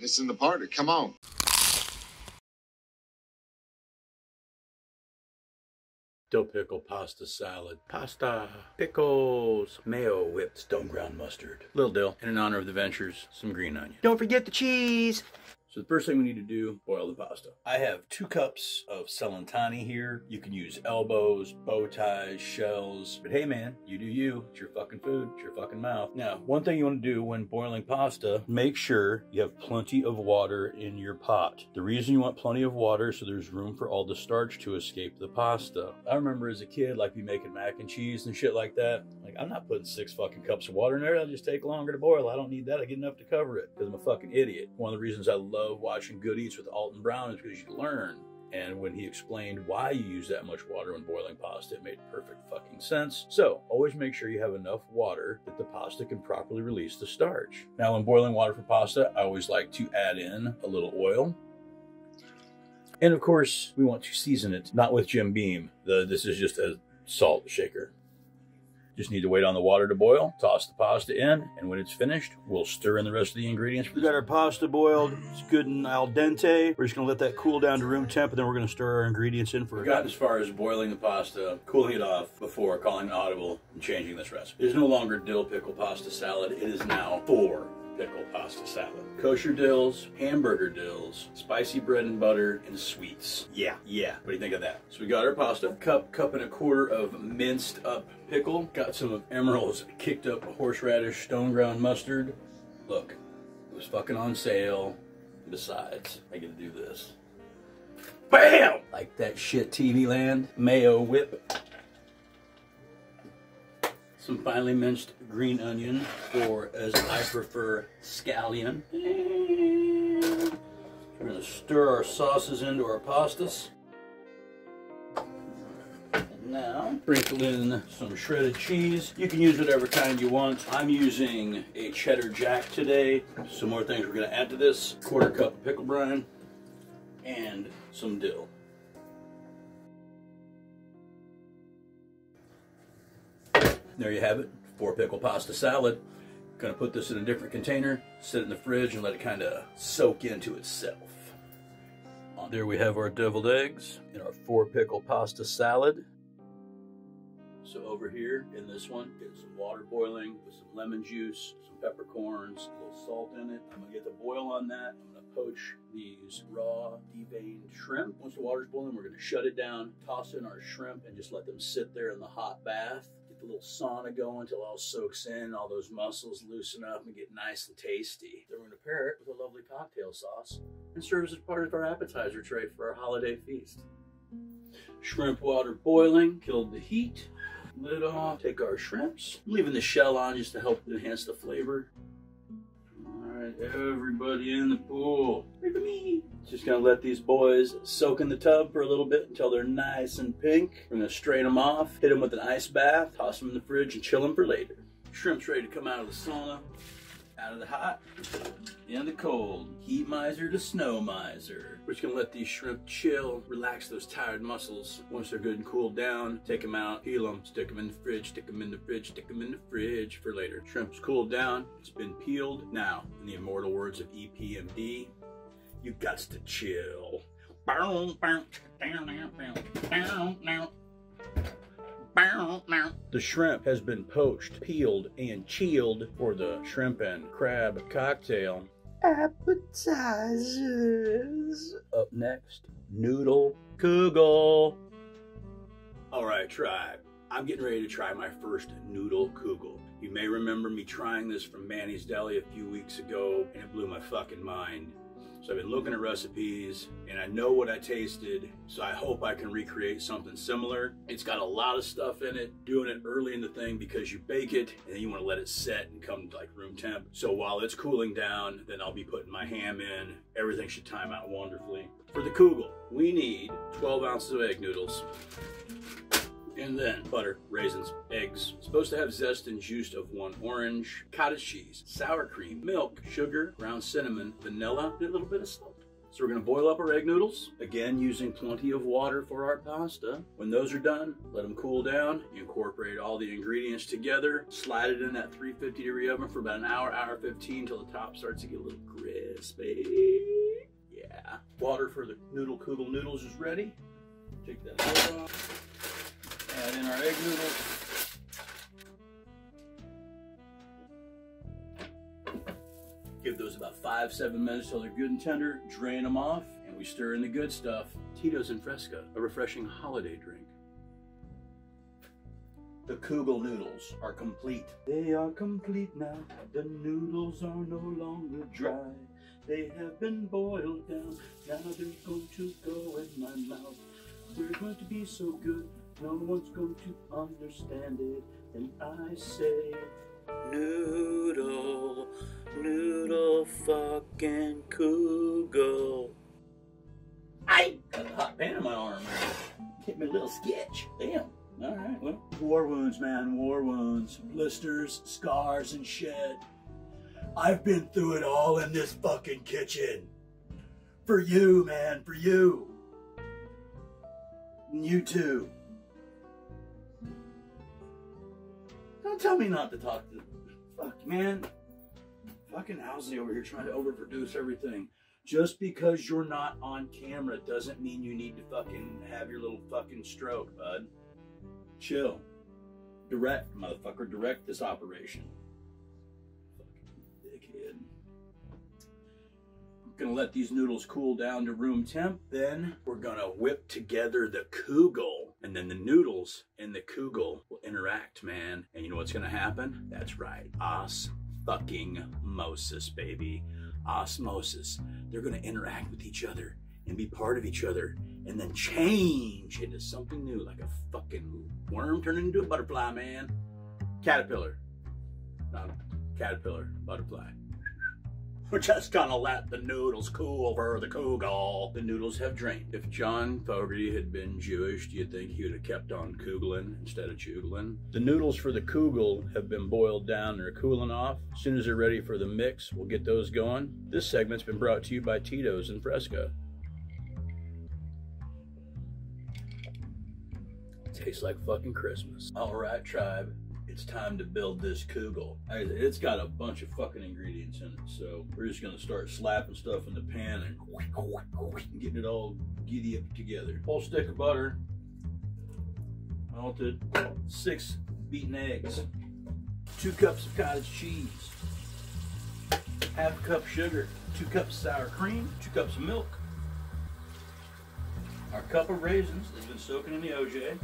Missing the party. Come on. Dill pickle pasta salad. Pasta, pickles, mayo, whipped stone ground mustard, little dill, and in honor of the ventures, some green onion. Don't forget the cheese. So the first thing we need to do, boil the pasta. I have 2 cups of Celentani here. You can use elbows, bow ties, shells, but hey man, you do you. It's your fucking food, it's your fucking mouth. Now, one thing you want to do when boiling pasta, make sure you have plenty of water in your pot. The reason you want plenty of water is so there's room for all the starch to escape the pasta. I remember as a kid, like, be making mac and cheese and shit like that. Like, I'm not putting 6 fucking cups of water in there. That'll just take longer to boil. I don't need that. I get enough to cover it because I'm a fucking idiot. One of the reasons I love watching Good Eats with Alton Brown is because you learn. And when he explained why you use that much water when boiling pasta, it made perfect fucking sense. So always make sure you have enough water that the pasta can properly release the starch. Now, when boiling water for pasta, I always like to add in a little oil. And of course, we want to season it, not with Jim Beam. This is just a salt shaker. Just need to wait on the water to boil, toss the pasta in, and when it's finished, we'll stir in the rest of the ingredients. We got our pasta boiled. It's good and al dente. We're just gonna let that cool down to room temp, and then we're gonna stir our ingredients in for it. We got as far as boiling the pasta, cooling it off before calling audible and changing this recipe. It is no longer dill pickle pasta salad. It is now 4 pickle pasta salad. Kosher dills, hamburger dills, spicy bread and butter, and sweets. Yeah. What do you think of that? So we got our pasta, cup and a quarter of minced up pickle, got some of Emerald's kicked up horseradish stone ground mustard. Look, it was fucking on sale. Besides, I get to do this. BAM! Like that shit TV land. Mayo whip. Some finely minced green onion, or as I prefer, scallion. We're gonna stir our sauces into our pastas. And now, sprinkle in some shredded cheese. You can use whatever kind you want. I'm using a cheddar jack today. Some more things we're gonna add to this. 1/4 cup of pickle brine and some dill. There you have it, 4 pickle pasta salad. Gonna put this in a different container, sit it in the fridge, and let it kind of soak into itself. There we have our deviled eggs and our 4 pickle pasta salad. So over here in this one, get some water boiling with some lemon juice, some peppercorns, a little salt in it. I'm gonna get the boil on that. I'm gonna poach these raw deveined shrimp. Once the water's boiling, we're gonna shut it down, toss in our shrimp, and just let them sit there in the hot bath. A little sauna going until it all soaks in, all those muscles loosen up and get nice and tasty. Then we're going to pair it with a lovely cocktail sauce and serve as part of our appetizer tray for our holiday feast. Shrimp water boiling, killed the heat, lid off, take our shrimps, leaving the shell on just to help enhance the flavor. Alright, everybody in the pool. Look at me. Just gonna let these boys soak in the tub for a little bit until they're nice and pink. We're gonna strain them off, hit them with an ice bath, toss them in the fridge, and chill them for later. Shrimp's ready to come out of the sauna, out of the hot, in the cold. Heat miser to snow miser. We're just gonna let these shrimp chill, relax those tired muscles. Once they're good and cooled down, take them out, peel them, stick them in the fridge, stick them in the fridge, stick them in the fridge for later. Shrimp's cooled down, it's been peeled. Now, in the immortal words of EPMD, you gots to chill. The shrimp has been poached, peeled, and chilled for the shrimp and crab cocktail. Appetizers. Up next, Noodle Kugel. All right, tribe. I'm getting ready to try my first Noodle Kugel. You may remember me trying this from Manny's Deli a few weeks ago, and it blew my fucking mind. So I've been looking at recipes, and I know what I tasted, so I hope I can recreate something similar. It's got a lot of stuff in it, doing it early in the thing because you bake it, and then you want to let it set and come to like room temp. So while it's cooling down, then I'll be putting my ham in. Everything should time out wonderfully. For the Kugel, we need 12 ounces of egg noodles. And then butter, raisins, eggs. It's supposed to have zest and juice of 1 orange, cottage cheese, sour cream, milk, sugar, ground cinnamon, vanilla, and a little bit of salt. So we're gonna boil up our egg noodles, again using plenty of water for our pasta. When those are done, let them cool down, incorporate all the ingredients together, slide it in that 350-degree oven for about an hour, hour 15, till the top starts to get a little crispy. this, baby. Yeah. Water for the Noodle Kugel noodles is ready. Take that lid off. Add in our egg noodles. Give those about 5-7 minutes till they're good and tender. Drain them off, and we stir in the good stuff. Tito's and Fresca, a refreshing holiday drink. The Kugel noodles are complete. They are complete now. The noodles are no longer dry. They have been boiled down. Now they're going to go in my mouth. We're going to be so good. No one's going to understand it. And I say, noodle, noodle fucking Kugel. I got a hot pan in my arm. Hit me a little sketch. Damn. All right, well, war wounds, man, war wounds. Blisters, scars, and shit. I've been through it all in this fucking kitchen. For you, man, for you. And you too. Don't tell me not to talk to... Fuck, man. Fucking Owsley over here trying to overproduce everything. Just because you're not on camera doesn't mean you need to fucking have your little fucking stroke, bud. Chill. Direct, motherfucker. Direct this operation. Fucking dickhead. I'm gonna let these noodles cool down to room temp. Then we're gonna whip together the Kugel. And then the noodles and the Kugel will interact, man. And you know what's gonna happen? That's right. Fucking-mosis, baby. Osmosis. They're gonna interact with each other and be part of each other and then change into something new, like a fucking worm turning into a butterfly, man. Caterpillar. Not caterpillar, butterfly. We're just gonna let the noodles cool for the Kugel. The noodles have drained. If John Fogerty had been Jewish, do you think he would have kept on Kugelin instead of Jugelin? The noodles for the Kugel have been boiled down and are cooling off. As soon as they're ready for the mix, we'll get those going. This segment's been brought to you by Tito's and Fresca. Tastes like fucking Christmas. All right, tribe. It's time to build this Kugel. It's got a bunch of fucking ingredients in it, so we're just gonna start slapping stuff in the pan and getting it all giddy up together. Whole stick of butter, melted, 6 beaten eggs, 2 cups of cottage cheese, half a cup sugar, 2 cups sour cream, 2 cups of milk, our cup of raisins that's been soaking in the OJ.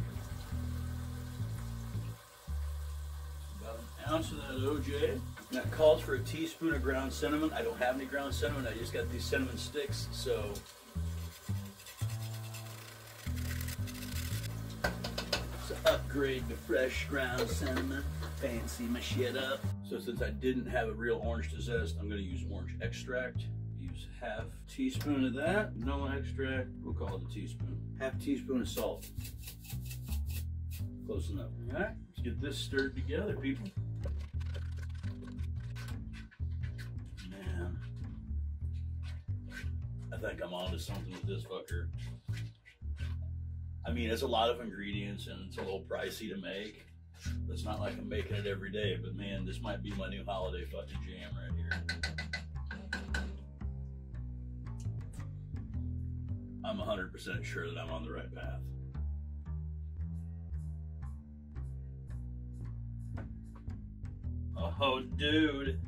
Ounce of that OJ. And that calls for a teaspoon of ground cinnamon. I don't have any ground cinnamon. I just got these cinnamon sticks, so it's an upgrade to fresh ground cinnamon. Fancy my shit up. So since I didn't have a real orange to zest, I'm going to use orange extract. Use half teaspoon of that. Vanilla extract. We'll call it a teaspoon. Half teaspoon of salt. Close enough. All right, let's get this stirred together, people. I think I'm onto something with this fucker. I mean, it's a lot of ingredients and it's a little pricey to make. It's not like I'm making it every day, but man, this might be my new holiday fucking jam right here. I'm 100% sure that I'm on the right path. Oh, dude.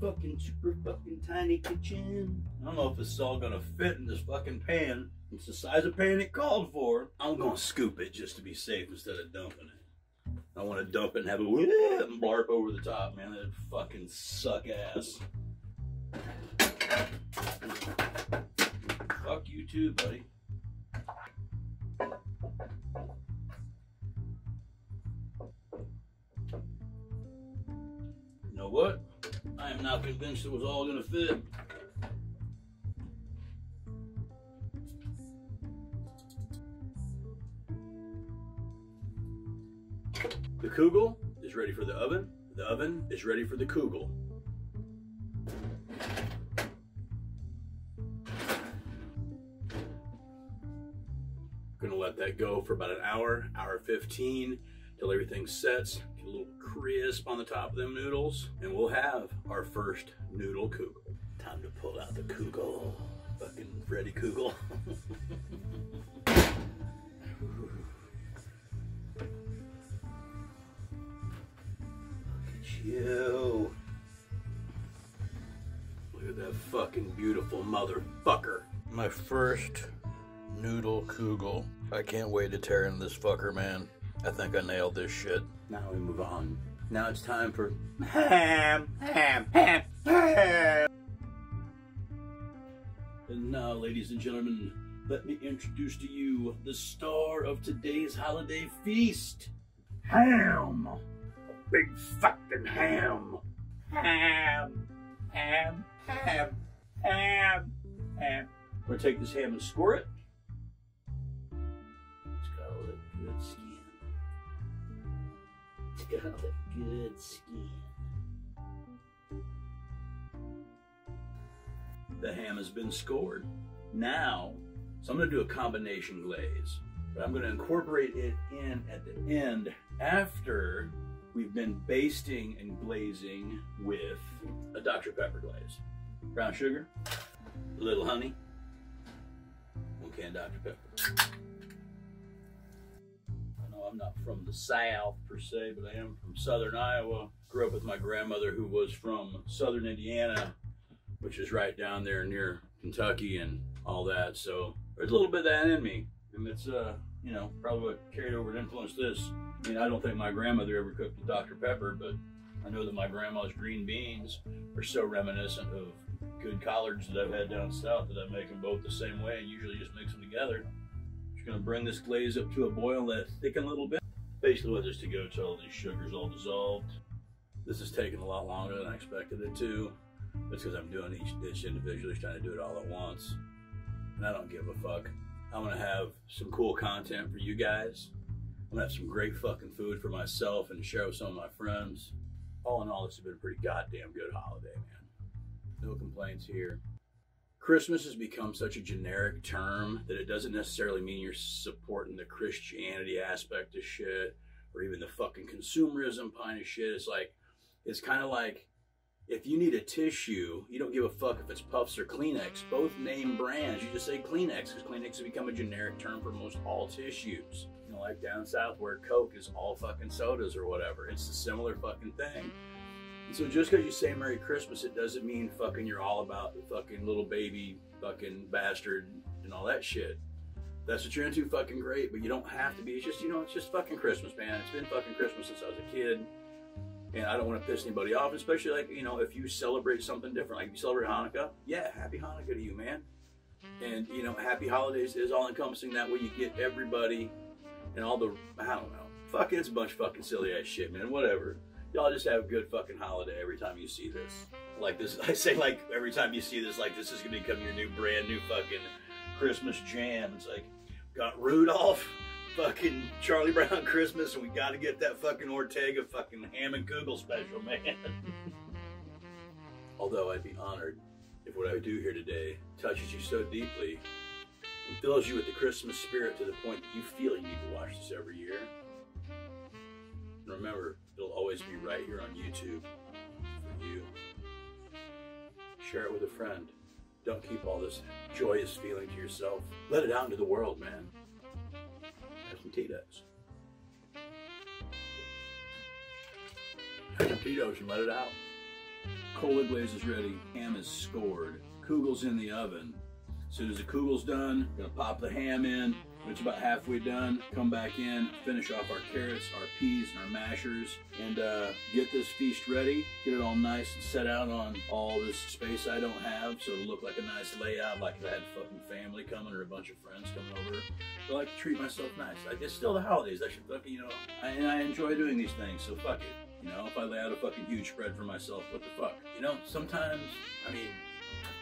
Fucking super fucking tiny kitchen. I don't know if this is all gonna fit in this fucking pan. It's the size of pan it called for. I'm gonna scoop it just to be safe instead of dumping it. I want to dump it and have a whip and barf over the top, man. That'd fucking suck ass. Fuck you too, buddy. You know what? I am now convinced it was all gonna fit. The Kugel is ready for the oven. The oven is ready for the Kugel. Gonna let that go for about an hour, hour 15, till everything sets. Get a little crisp on the top of them noodles, and we'll have our first Noodle Kugel. Time to pull out the Kugel. Fucking Freddy Kugel. You. Look at that fucking beautiful motherfucker. My first Noodle Kugel. I can't wait to tear into this fucker, man. I think I nailed this shit. Now we move on. Now it's time for ham. And now, ladies and gentlemen, let me introduce to you the star of today's holiday feast. Ham. Big fucking ham. Ham. We're gonna take this ham and score it. It's got all that good skin. It's got all that good skin. The ham has been scored. Now, so I'm gonna do a combination glaze, but I'm gonna incorporate it in at the end after we've been basting and glazing with a Dr. Pepper glaze. Brown sugar, a little honey, 1 can Dr. Pepper. I know I'm not from the South per se, but I am from Southern Iowa. Grew up with my grandmother who was from Southern Indiana, which is right down there near Kentucky and all that. So there's a little bit of that in me. And it's, you know, probably what carried over and influenced this. I mean, I don't think my grandmother ever cooked with Dr. Pepper, but I know that my grandma's green beans are so reminiscent of good collards that I've had down south that I make them both the same way and usually just mix them together. Just gonna bring this glaze up to a boil, let it thicken a little bit. Basically let this to go till all these sugars all dissolved. This is taking a lot longer than I expected it to. That's because I'm doing each dish individually, trying to do it all at once. And I don't give a fuck. I'm gonna have some cool content for you guys. I'm gonna have some great fucking food for myself and share with some of my friends. All in all, this has been a pretty goddamn good holiday, man. No complaints here. Christmas has become such a generic term that it doesn't necessarily mean you're supporting the Christianity aspect of shit or even the fucking consumerism kind of shit. It's like, it's kind of like, if you need a tissue, you don't give a fuck if it's Puffs or Kleenex. Both name brands. You just say Kleenex, because Kleenex has become a generic term for most all tissues. You know, like down south where Coke is all fucking sodas or whatever. It's a similar fucking thing. And so just because you say Merry Christmas, it doesn't mean fucking you're all about the fucking little baby fucking bastard and all that shit. That's what you're into, fucking great, but you don't have to be. It's just, you know, it's just fucking Christmas, man. It's been fucking Christmas since I was a kid. And I don't want to piss anybody off, especially like, you know, if you celebrate something different, like if you celebrate Hanukkah, yeah, happy Hanukkah to you, man. And, you know, happy holidays is all encompassing. That way you get everybody and all the, I don't know. Fuck it, it's a bunch of fucking silly ass shit, man. Whatever. Y'all just have a good fucking holiday every time you see this. Like this, I say like every time you see this, like this is going to become your new brand new fucking Christmas jam. It's like, got Rudolph, fucking Charlie Brown Christmas, and we got to get that fucking Ortega fucking ham and kugel special, man. Although I'd be honored if what I do here today touches you so deeply and fills you with the Christmas spirit to the point that you feel you need to watch this every year. And remember, it'll always be right here on YouTube for you. Share it with a friend. Don't keep all this joyous feeling to yourself. Let it out into the world, man. Have some Tito's. Have some Tito's and let it out. Cola glaze is ready. Ham is scored. Kugel's in the oven. As soon as the kugel's done, gonna pop the ham in. When it's about halfway done, come back in, finish off our carrots, our peas, and our mashers, and get this feast ready. Get it all nice and set out on all this space I don't have, so it'll look like a nice layout, like if I had fucking family coming or a bunch of friends coming over. So I like to treat myself nice. It's still the holidays. I should fucking, you know, I enjoy doing these things, so fuck it. You know, if I lay out a fucking huge spread for myself, what the fuck? You know, sometimes, I mean,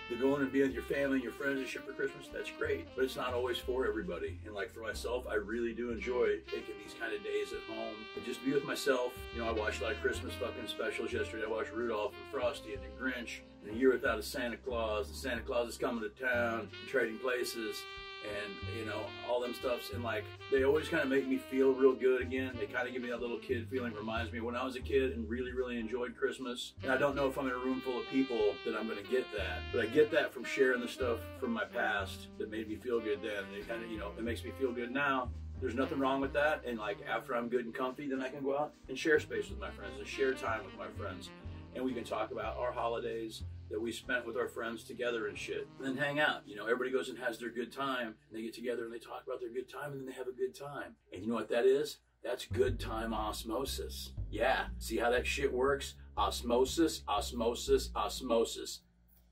to go in and be with your family and your friends and shit for Christmas, that's great, but it's not always for everybody. And like for myself, I really do enjoy taking these kind of days at home and just be with myself. You know, I watched a lot of Christmas fucking specials yesterday. I watched Rudolph and Frosty and the Grinch and A Year Without a Santa Claus. The Santa Claus is coming to town, Trading Places. and you know, all them stuffs, and like they always kind of make me feel real good again. They kind of give me that little kid feeling. Reminds me when I was a kid and really enjoyed Christmas. And I don't know if I'm in a room full of people that I'm going to get that, but I get that from sharing the stuff from my past that made me feel good then. And it kind of, you know, it makes me feel good now. There's nothing wrong with that. And like after I'm good and comfy, then I can go out and share space with my friends and share time with my friends. And we can talk about our holidays that we spent with our friends together and shit. And then hang out. You know, everybody goes and has their good time, and they get together and they talk about their good time, and then they have a good time. And you know what that is? That's good time osmosis. Yeah, see how that shit works? Osmosis, osmosis, osmosis.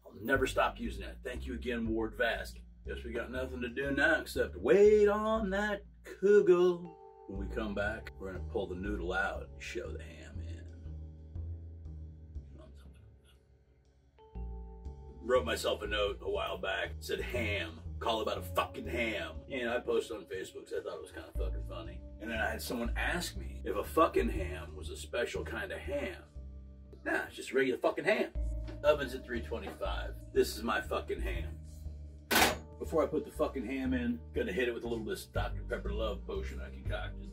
I'll never stop using that. Thank you again, Ward Vask. Guess we got nothing to do now except wait on that Kugel. When we come back, we're gonna pull the noodle out and show the ham in. Wrote myself a note a while back, said ham, call about a fucking ham. And I posted on Facebook because I thought it was kind of fucking funny. And then I had someone ask me if a fucking ham was a special kind of ham. Nah, it's just a regular fucking ham. Oven's at 325. This is my fucking ham. Before I put the fucking ham in, gonna hit it with a little bit of Dr. Pepper Love potion I concocted.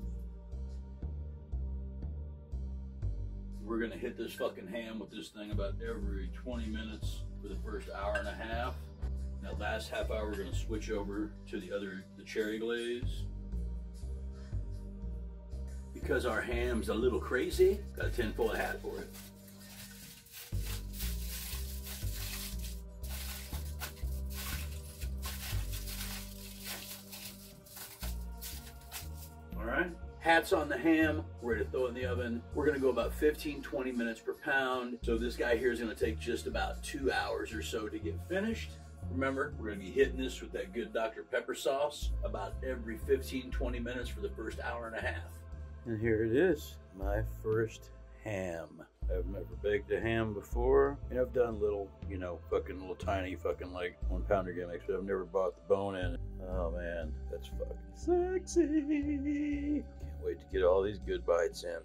We're gonna hit this fucking ham with this thing about every 20 minutes for the first hour and a half. That last half hour, we're gonna switch over to the cherry glaze. Because our ham's a little crazy, got a tinfoil hat for it. All right. Hats on the ham, we're ready to throw it in the oven. We're gonna go about 15-20 minutes per pound. So this guy here is gonna take just about 2 hours or so to get finished. Remember, we're gonna be hitting this with that good Dr. Pepper sauce about every 15-20 minutes for the first hour and a half. And here it is, my first ham. I've never baked a ham before. And I've done little, you know, fucking little tiny fucking like 1 pounder gimmicks, but I've never bought the bone in. Oh man, that's fucking sexy. Can't wait to get all these good bites in.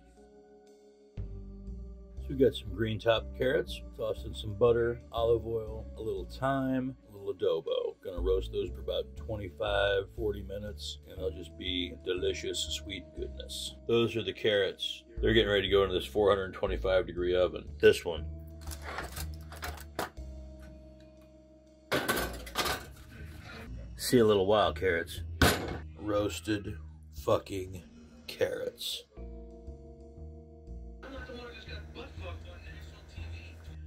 So we got some green top carrots, tossed in some butter, olive oil, a little thyme, a little adobo. Gonna roast those for about 25-40 minutes, and they'll just be delicious, sweet goodness. Those are the carrots. They're getting ready to go into this 425-degree oven. This one. See a little wild carrots. Roasted fucking carrots.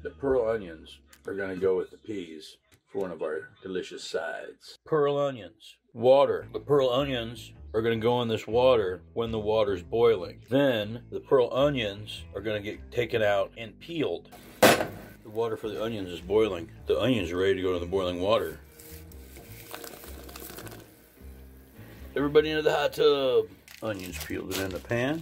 The pearl onions are gonna go with the peas for one of our delicious sides. Pearl onions, water. The pearl onions are gonna go in this water when the water's boiling. Then the pearl onions are gonna get taken out and peeled. The water for the onions is boiling. The onions are ready to go to the boiling water. Everybody into the hot tub. Onions peeled in the pan.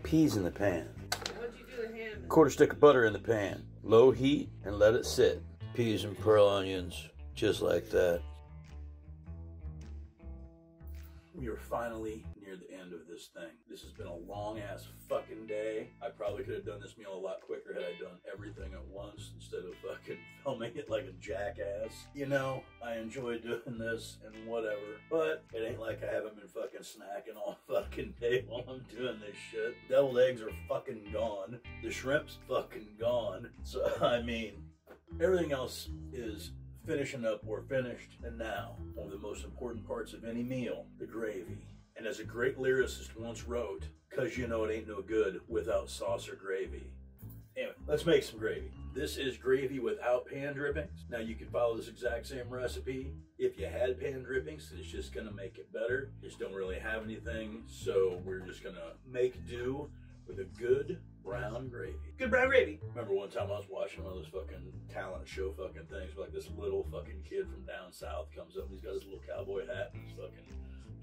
Peas in the pan. How'd you do the ham? Quarter stick of butter in the pan. Low heat and let it sit. Peas and pearl onions, just like that. We are finally near the end of this thing. This has been a long ass fucking day. I probably could have done this meal a lot quicker had I done everything at once instead of fucking filming it like a jackass. You know, I enjoy doing this and whatever, but it ain't like I haven't been fucking snacking all fucking day while I'm doing this shit. Deviled eggs are fucking gone. The shrimp's fucking gone. So, I mean, everything else is finishing up or finished. And now, one of the most important parts of any meal, the gravy. And as a great lyricist once wrote, 'cause you know it ain't no good without sauce or gravy. Anyway, let's make some gravy. This is gravy without pan drippings. Now you can follow this exact same recipe if you had pan drippings. It's just gonna make it better. Just don't really have anything, so we're just gonna make do with a good brown gravy. Good brown gravy. Remember one time I was watching one of those fucking talent show fucking things, like this little fucking kid from down south comes up and he's got his little cowboy hat and his fucking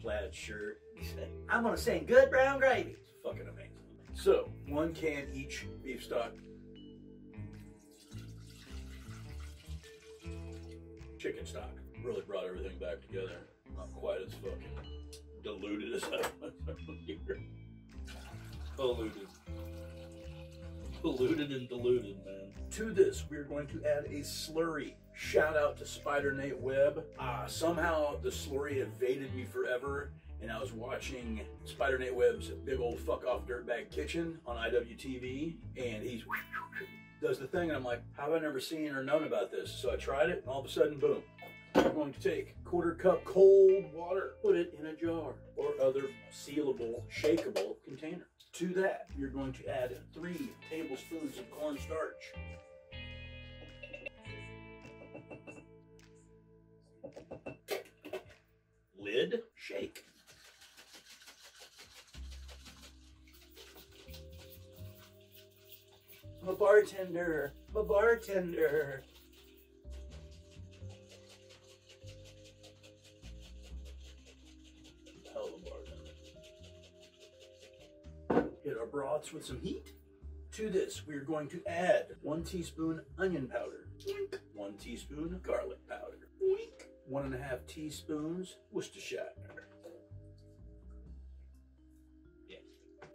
plaid shirt. He's saying, I'm gonna sing good brown gravy. It's fucking amazing. So, 1 can each beef stock. Chicken stock. Really brought everything back together. Not quite as fucking diluted as I was here. Diluted. Polluted and diluted, man. To this, we're going to add a slurry. Shout out to Spider Nate Webb. Somehow the slurry evaded me forever, and I was watching Spider Nate Webb's big old fuck off dirtbag kitchen on IWTV, and he does the thing, and I'm like, how have I never seen or known about this? So I tried it, and all of a sudden, boom. I'm going to take a 1/4 cup cold water, put it in a jar or other sealable, shakeable container. To that, you're going to add 3 tablespoons of cornstarch. Lid, shake. I'm a bartender. I'm a bartender. Hit our broths with some heat. To this, we're going to add 1 teaspoon onion powder, 1 teaspoon garlic powder, 1½ teaspoons Worcestershire,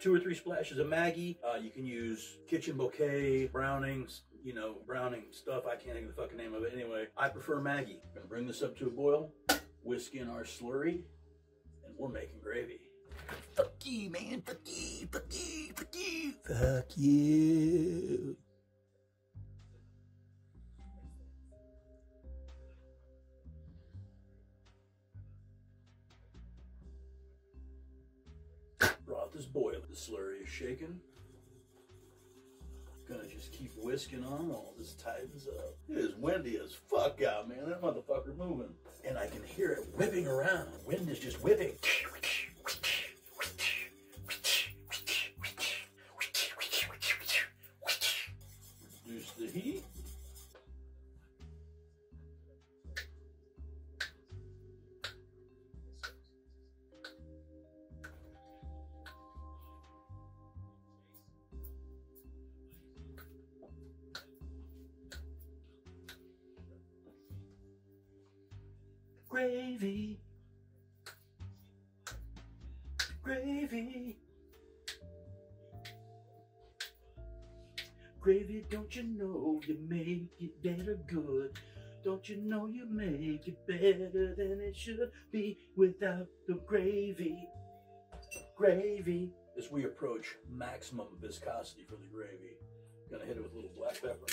2 or 3 splashes of Maggi. You can use kitchen bouquet, brownings, you know, browning stuff. I can't think of the fucking name of it. Anyway, I prefer Maggi. Gonna bring this up to a boil, whisk in our slurry, and we're making gravy. Fuck you, man. Fuck you. Fuck you. Fuck you. Fuck you. Broth is boiling. The slurry is shaken. Gonna just keep whisking on while this tightens up. It is windy as fuck out, man. That motherfucker moving. And I can hear it whipping around. Wind is just whipping. Reduce the heat. Gravy. Gravy. Gravy, don't you know you make it better good? Don't you know you make it better than it should be without the gravy? Gravy. As we approach maximum viscosity for the gravy, gonna hit it with a little black pepper,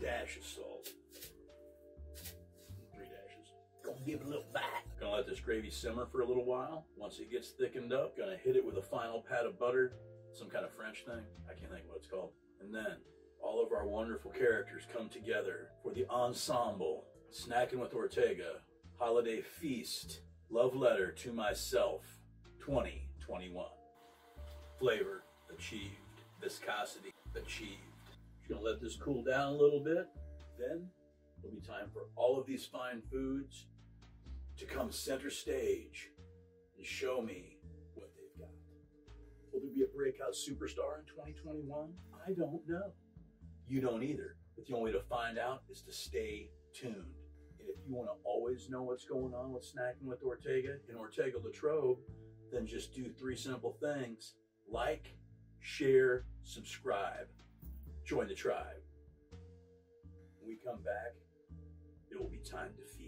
dash of salt, 3 dashes. Gonna give it a little bite. Gonna let this gravy simmer for a little while. Once it gets thickened up, gonna hit it with a final pat of butter, some kind of French thing. I can't think of what it's called. And then all of our wonderful characters come together for the ensemble. Snacking with Ortega, Holiday Feast, Love Letter to Myself, 2021. Flavor achieved, viscosity achieved. Just gonna let this cool down a little bit. Then it'll be time for all of these fine foods to come center stage and show me what they've got. Will there be a breakout superstar in 2021? I don't know. You don't either. But the only way to find out is to stay tuned. And if you want to always know what's going on with Snacking with Ortega and Ortega Latrobe, then just do 3 simple things. Like, share, subscribe. Join the tribe. When we come back, it will be time to feed.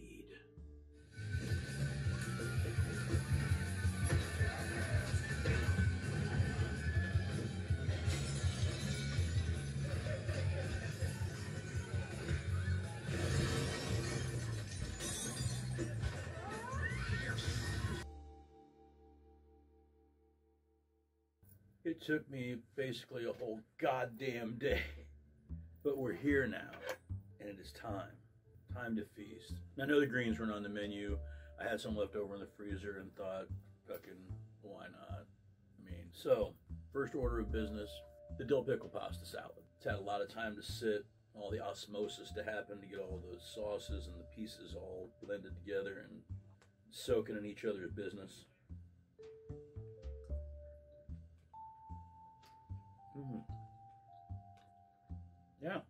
It took me basically a whole goddamn day, but we're here now, and it is time to feast. I know the greens weren't on the menu. I had some left over in the freezer and thought, fucking, why not? I mean, so, first order of business, the dill pickle pasta salad. It's had a lot of time to sit, all the osmosis to happen to get all those sauces and the pieces all blended together and soaking in each other's business. Yeah.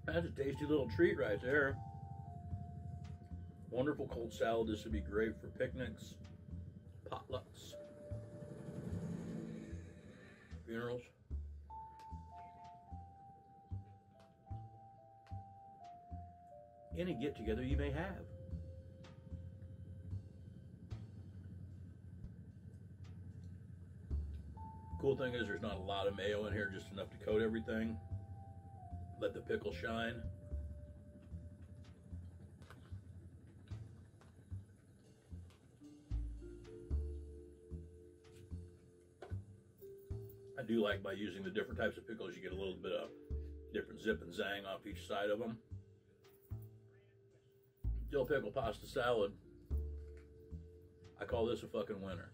That's a tasty little treat right there. Wonderful cold salad. This would be great for picnics, potlucks, funerals. Any get together you may have. Cool thing is there's not a lot of mayo in here, just enough to coat everything. Let the pickle shine. I do like by using the different types of pickles, you get a little bit of different zip and zang off each side of them. Dill pickle pasta salad. I call this a fucking winner.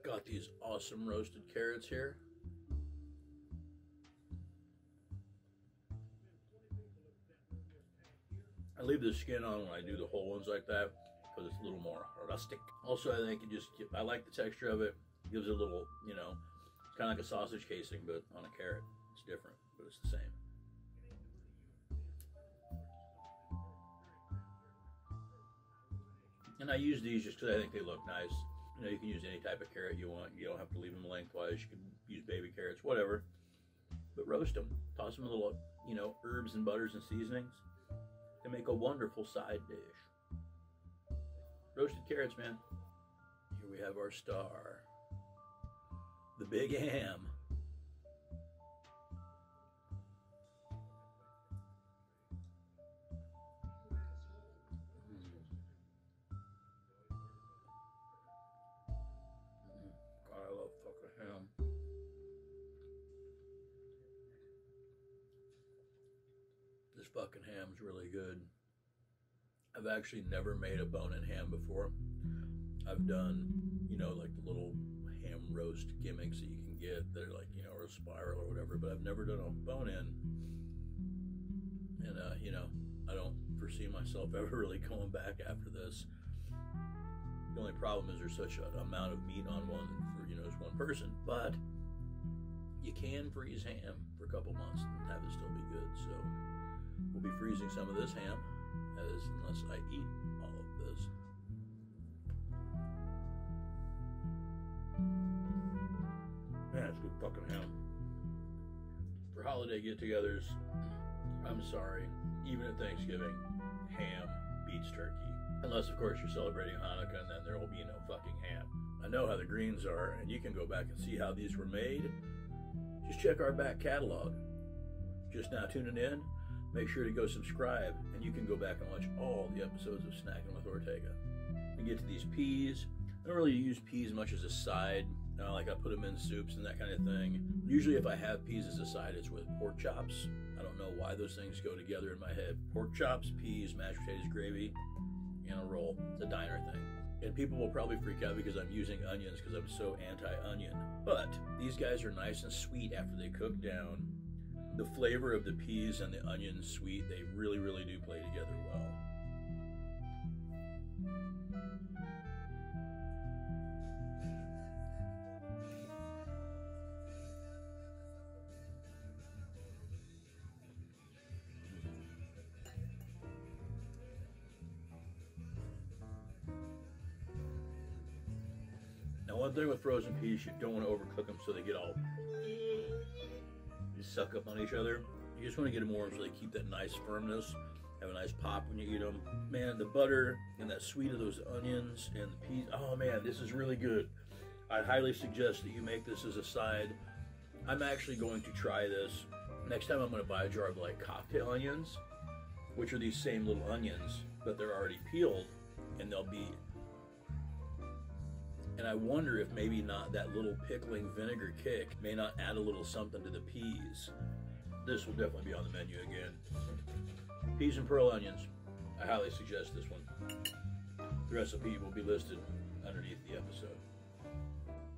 Got these awesome roasted carrots here. I leave the skin on when I do the whole ones like that because it's a little more rustic. Also, I think I like the texture of it. It gives it a little, you know, it's kind of like a sausage casing, but on a carrot. It's different, but it's the same. And I use these just because I think they look nice. You know, you can use any type of carrot you want. You don't have to leave them lengthwise. You can use baby carrots, whatever. But roast them. Toss them a little, you know, herbs and butters and seasonings. They make a wonderful side dish. Roasted carrots, man. Here we have our star. The big ham. God, I love fucking ham. This fucking ham's really good. I've actually never made a bone-in ham before. I've done, you know, like the little ham roast gimmicks that you can get. They're like, you know, or a spiral or whatever, but I've never done a bone-in. And, you know, I don't foresee myself ever really going back after this. The only problem is there's such an amount of meat on one for, you know, as one person. But you can freeze ham for a couple months and have it still be good. So we'll be freezing some of this ham, unless I eat all of this. Man, it's good fucking ham. For holiday get-togethers, I'm sorry, even at Thanksgiving, ham beats turkey. Unless, of course, you're celebrating Hanukkah, and then there will be no fucking ham. I know how the greens are, and you can go back and see how these were made. Just check our back catalog. Just now tuning in, make sure to go subscribe, and you can go back and watch all the episodes of Snacking with Ortega. We get to these peas. I don't really use peas much as a side. Like I put them in soups and that kind of thing. Usually if I have peas as a side, it's with pork chops. I don't know why those things go together in my head. Pork chops, peas, mashed potatoes, gravy, and a roll. It's a diner thing. And people will probably freak out because I'm using onions because I'm so anti-onion. But these guys are nice and sweet after they cook down. The flavor of the peas and the onion sweet, they really, really do play together well. Now, one thing with frozen peas, you don't want to overcook them so they get all suck up on each other. You just want to get them warm so they keep that nice firmness, have a nice pop when you eat them. Man, the butter and that sweet of those onions and the peas, oh man, this is really good. I highly suggest that you make this as a side. I'm actually going to try this. Next time I'm going to buy a jar of like cocktail onions, which are these same little onions, but they're already peeled, and they'll be, and I wonder if maybe not that little pickling vinegar kick may not add a little something to the peas. This will definitely be on the menu again. Peas and pearl onions. I highly suggest this one. The recipe will be listed underneath the episode.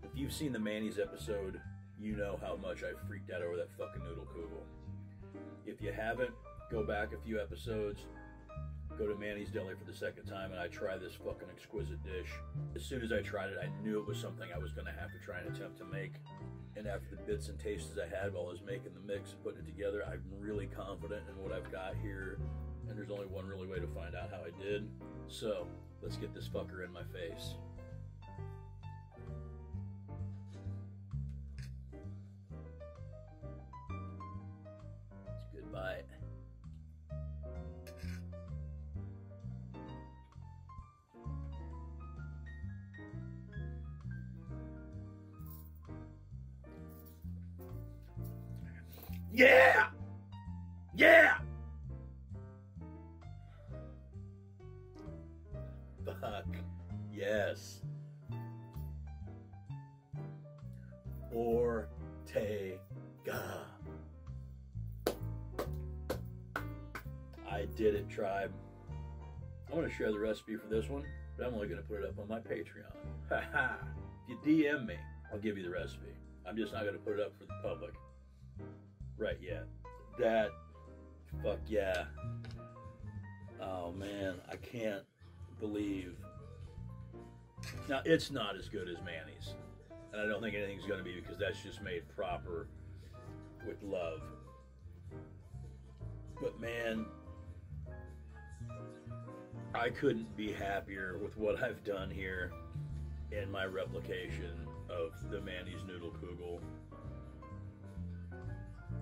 If you've seen the Manny's episode, you know how much I freaked out over that fucking Noodle Kugel. If you haven't, go back a few episodes. Go to Manny's Deli for the second time, and I try this fucking exquisite dish. As soon as I tried it, I knew it was something I was going to have to try and attempt to make. And after the bits and tastes I had while I was making the mix and putting it together, I'm really confident in what I've got here. and there's only one really way to find out how I did. So let's get this fucker in my face. It's a good bite. Yeah! Yeah! Fuck. Yes. Ortega. I did it, tribe. I'm going to share the recipe for this one, but I'm only going to put it up on my Patreon. Haha. If you DM me, I'll give you the recipe. I'm just not going to put it up for the public right yet. That, fuck yeah. Oh man, I can't believe. Now, it's not as good as Manny's, and I don't think anything's going to be, because that's just made proper with love. But man, I couldn't be happier with what I've done here in my replication of the Manny's Noodle Kugel.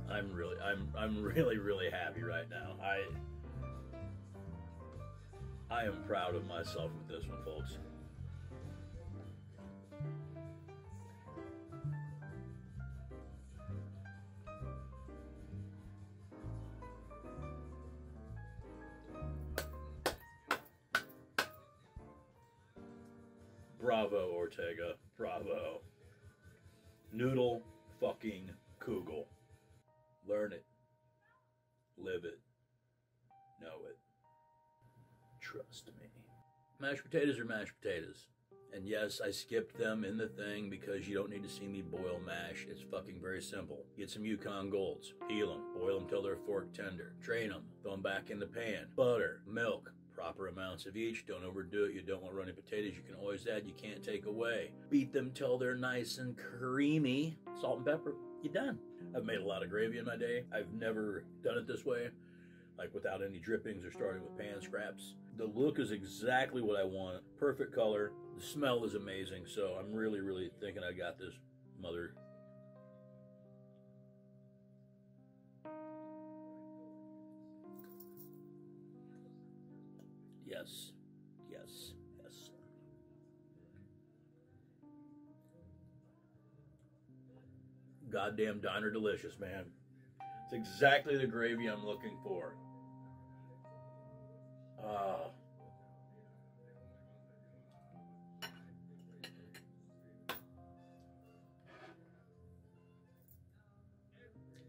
I'm really happy right now. I am proud of myself with this one, folks. Bravo, Ortega. Bravo. Noodle fucking Kugel. Learn it. Live it. Know it. Trust me. Mashed potatoes are mashed potatoes. And yes, I skipped them in the thing because you don't need to see me boil mash. It's fucking very simple. Get some Yukon Golds. Peel them. Boil them till they're fork tender. Drain them. Throw them back in the pan. Butter. Milk. Proper amounts of each. Don't overdo it. You don't want runny potatoes. You can always add. You can't take away. Beat them till they're nice and creamy. Salt and pepper. You're done. I've made a lot of gravy in my day. I've never done it this way, like without any drippings or starting with pan scraps. The look is exactly what I want. Perfect color. The smell is amazing. So I'm really thinking I got this mother. Yes, yes, yes. Goddamn diner delicious, man. It's exactly the gravy I'm looking for.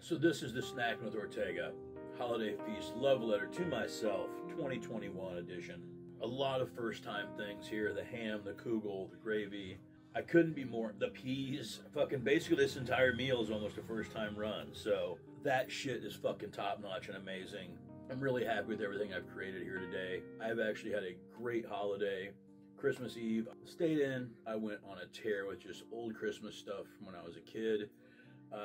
So this is the Snacking with Ortega Holiday Feast Love Letter to Myself 2021 edition. A lot of first time things here. The ham, the kugel, the gravy. I couldn't be more. The peas. Fucking basically this entire meal is almost a first time run. So that shit is fucking top notch and amazing. I'm really happy with everything I've created here today. I've actually had a great holiday. Christmas Eve, stayed in. I went on a tear with just old Christmas stuff from when I was a kid.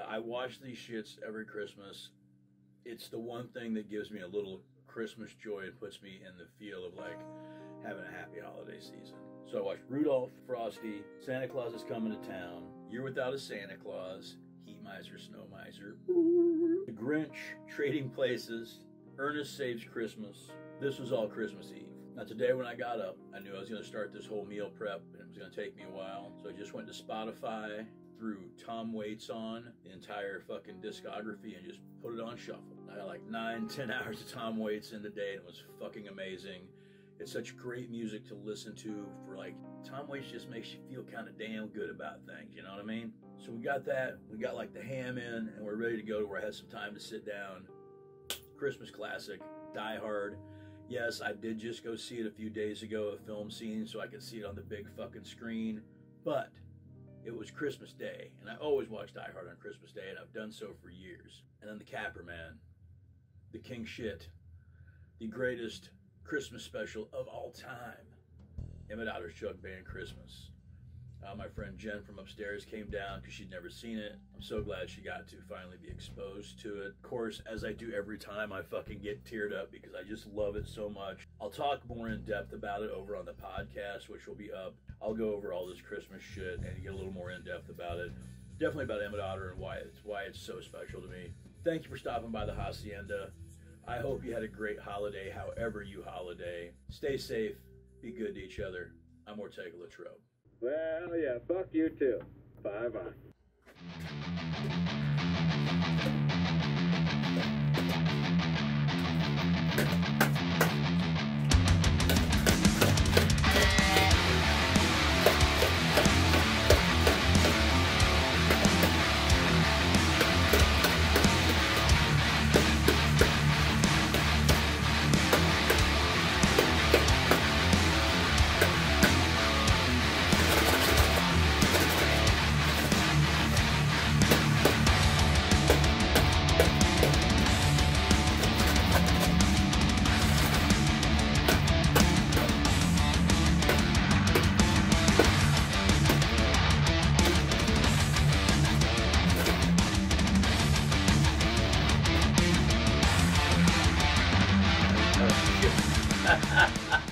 I watch these shits every Christmas. It's the one thing that gives me a little Christmas joy and puts me in the feel of like having a happy holiday season. So I watched Rudolph, Frosty, Santa Claus is Coming to Town, Year Without a Santa Claus, Heat Miser, Snow Miser, The Grinch, Trading Places, Ernest Saves Christmas. This was all Christmas Eve. Now today when I got up, I knew I was going to start this whole meal prep and it was going to take me a while. So I just went to Spotify, threw Tom Waits on, the entire fucking discography, and just put it on shuffle. I got like 9-10 hours of Tom Waits in the day and it was fucking amazing. It's such great music to listen to for like, Tom Waits just makes you feel kind of damn good about things, you know what I mean? So we got that, we got like the ham in, and we're ready to go where I had some time to sit down. Christmas classic, Die Hard. Yes, I did just go see it a few days ago, a film scene, so I could see it on the big fucking screen, but it was Christmas Day, and I always watch Die Hard on Christmas Day, and I've done so for years. And then the Capper Man, the king shit, the greatest Christmas special of all time, Emmett Otter's Jug Band Christmas. My friend Jen from upstairs came down because she'd never seen it. I'm so glad she got to finally be exposed to it. Of course, as I do every time, I fucking get teared up because I just love it so much. I'll talk more in depth about it over on the podcast, which will be up. I'll go over all this Christmas shit and get a little more in depth about it. Definitely about Emmett Otter and why it's so special to me. Thank you for stopping by the Hacienda. I hope you had a great holiday, however you holiday. Stay safe. Be good to each other. I'm Ortega Latrobe. Well, yeah, fuck you too. Bye-bye. Ha ha ha!